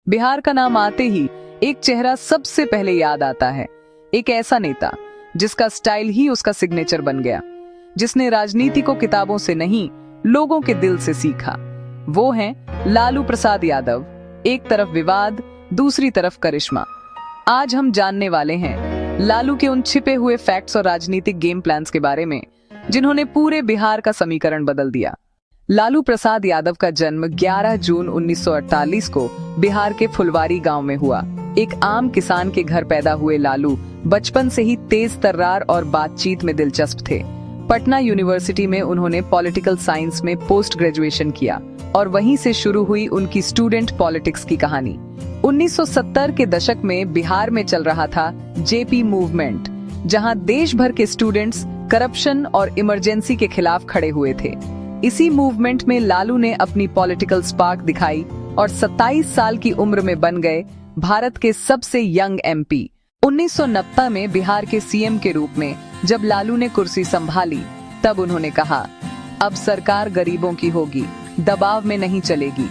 बिहार का नाम आते ही एक चेहरा सबसे पहले याद आता है, एक ऐसा नेता जिसका स्टाइल ही उसका सिग्नेचर बन गया, जिसने राजनीति को किताबों से नहीं लोगों के दिल से सीखा। वो हैं लालू प्रसाद यादव। एक तरफ विवाद, दूसरी तरफ करिश्मा। आज हम जानने वाले हैं लालू के उन छिपे हुए फैक्ट्स और राजनीतिक गेम प्लान्स के बारे में जिन्होंने पूरे बिहार का समीकरण बदल दिया। लालू प्रसाद यादव का जन्म 11 जून 1948 को बिहार के फुलवारी गांव में हुआ। एक आम किसान के घर पैदा हुए लालू बचपन से ही तेज तर्रार और बातचीत में दिलचस्प थे। पटना यूनिवर्सिटी में उन्होंने पॉलिटिकल साइंस में पोस्ट ग्रेजुएशन किया और वहीं से शुरू हुई उनकी स्टूडेंट पॉलिटिक्स की कहानी। 1970 के दशक में बिहार में चल रहा था जेपी मूवमेंट, जहां देश भर के स्टूडेंट्स करप्शन और इमरजेंसी के खिलाफ खड़े हुए थे। इसी मूवमेंट में लालू ने अपनी पॉलिटिकल स्पार्क दिखाई और 27 साल की उम्र में बन गए भारत के सबसे यंग एमपी। 1990 में बिहार के सीएम के रूप में जब लालू ने कुर्सी संभाली, तब उन्होंने कहा, अब सरकार गरीबों की होगी, दबाव में नहीं चलेगी।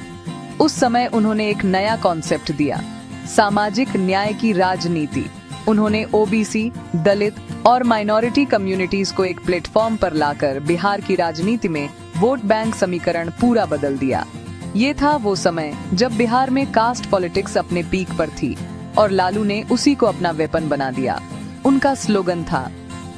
उस समय उन्होंने एक नया कॉन्सेप्ट दिया, सामाजिक न्याय की राजनीति। उन्होंने ओबीसी, दलित और माइनॉरिटी कम्युनिटीज को एक प्लेटफॉर्म पर लाकर बिहार की राजनीति में वोट बैंक समीकरण पूरा बदल दिया। ये था वो समय जब बिहार में कास्ट पॉलिटिक्स अपने पीक पर थी और लालू ने उसी को अपना वेपन बना दिया। उनका स्लोगन था,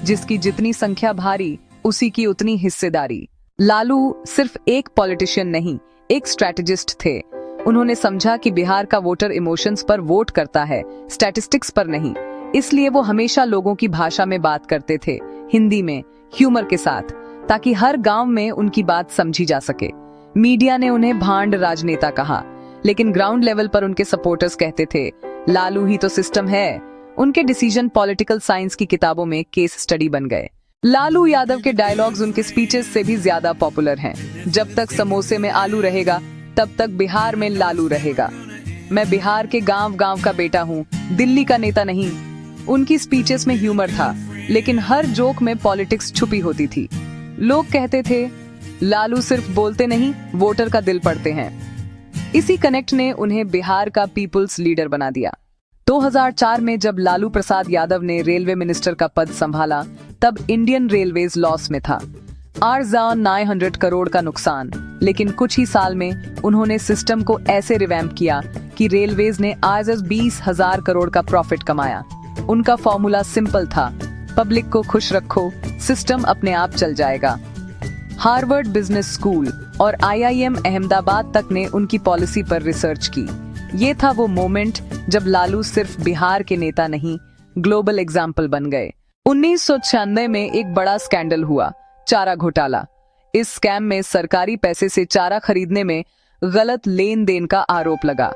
जिसकी जितनी संख्या भारी उसी की उतनी हिस्सेदारी। लालू सिर्फ एक पॉलिटिशियन नहीं, एक स्ट्रैटेजिस्ट थे। उन्होंने समझा कि बिहार का वोटर इमोशंस पर वोट करता है, स्टैटिस्टिक्स पर नहीं। इसलिए वो हमेशा लोगों की भाषा में बात करते थे, हिंदी में, ह्यूमर के साथ, ताकि हर गांव में उनकी बात समझी जा सके। मीडिया ने उन्हें भांड राजनेता कहा, लेकिन ग्राउंड लेवल पर उनके सपोर्टर्स कहते थे, लालू ही तो सिस्टम है। उनके डिसीजन पॉलिटिकल साइंस की किताबों में केस स्टडी बन गए। लालू यादव के डायलॉग्स उनके स्पीचेस से भी ज्यादा पॉपुलर हैं। जब तक समोसे में आलू रहेगा, तब तक बिहार में लालू रहेगा। मैं बिहार के गांव गांव का बेटा हूँ, दिल्ली का नेता नहीं। उनकी स्पीचेस में ह्यूमर था, लेकिन हर जोक में पॉलिटिक्स छुपी होती थी। लोग कहते थे, लालू सिर्फ बोलते नहीं, वोटर का दिल पढ़ते हैं। इसी कनेक्ट ने उन्हें बिहार का पीपुल्स लीडर बना दिया। 2004 में जब लालू प्रसाद यादव ने रेलवे मिनिस्टर का पद संभाला, तब इंडियन रेलवेज लॉस में था। 900 करोड़ का नुकसान। लेकिन कुछ ही साल में उन्होंने सिस्टम को ऐसे रिवैम्प किया कि रेलवेज ने आज 20,000 करोड़ का प्रॉफिट कमाया। उनका फॉर्मूला सिंपल था, पब्लिक को खुश रखो, सिस्टम अपने आप चल जाएगा। हार्वर्ड बिजनेस स्कूल और आईआईएम अहमदाबाद तक ने उनकी पॉलिसी पर रिसर्च की। ये था वो मोमेंट जब लालू सिर्फ बिहार के नेता नहीं, ग्लोबल एग्जाम्पल बन गए। 1996 में एक बड़ा स्कैंडल हुआ, चारा घोटाला। इस स्कैम में सरकारी पैसे से चारा खरीदने में गलत लेन देन का आरोप लगा।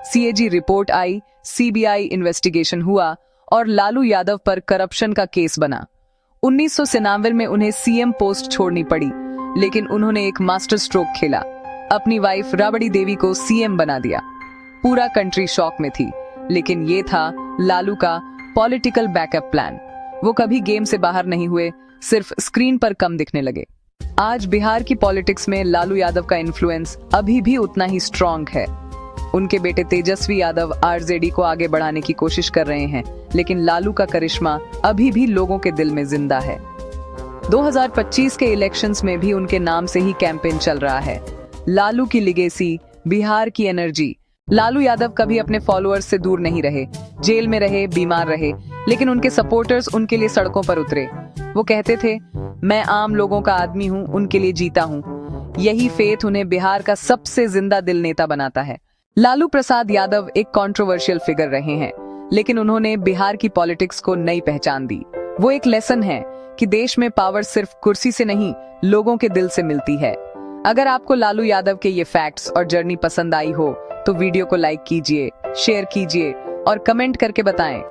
सीएजी रिपोर्ट आई, सीबीआई इन्वेस्टिगेशन हुआ और लालू यादव पर करप्शन का केस बना। 1999 में उन्हें सीएम पोस्ट छोड़नी पड़ी, लेकिन उन्होंने एक मास्टर स्ट्रोक खेला, अपनी वाइफ राबड़ी देवी को सीएम बना दिया। पूरा कंट्री शॉक में थी, लेकिन ये था लालू का पॉलिटिकल बैकअप प्लान। वो कभी गेम से बाहर नहीं हुए, सिर्फ स्क्रीन पर कम दिखने लगे। आज बिहार की पॉलिटिक्स में लालू यादव का इन्फ्लुएंस अभी भी उतना ही स्ट्रॉन्ग है। उनके बेटे तेजस्वी यादव आरजेडी को आगे बढ़ाने की कोशिश कर रहे हैं, लेकिन लालू का करिश्मा अभी भी लोगों के दिल में जिंदा है। 2025 के इलेक्शंस में भी उनके नाम से ही कैंपेन चल रहा है। लालू की लिगेसी, बिहार की एनर्जी। लालू यादव कभी अपने फॉलोअर्स से दूर नहीं रहे, जेल में रहे, बीमार रहे, लेकिन उनके सपोर्टर्स उनके लिए सड़कों पर उतरे। वो कहते थे, मैं आम लोगों का आदमी हूँ, उनके लिए जीता हूँ। यही फेथ उन्हें बिहार का सबसे जिंदा दिल नेता बनाता है। लालू प्रसाद यादव एक कंट्रोवर्शियल फिगर रहे हैं, लेकिन उन्होंने बिहार की पॉलिटिक्स को नई पहचान दी। वो एक लेसन है कि देश में पावर सिर्फ कुर्सी से नहीं, लोगों के दिल से मिलती है। अगर आपको लालू यादव के ये फैक्ट्स और जर्नी पसंद आई हो, तो वीडियो को लाइक कीजिए, शेयर कीजिए और कमेंट करके बताएं।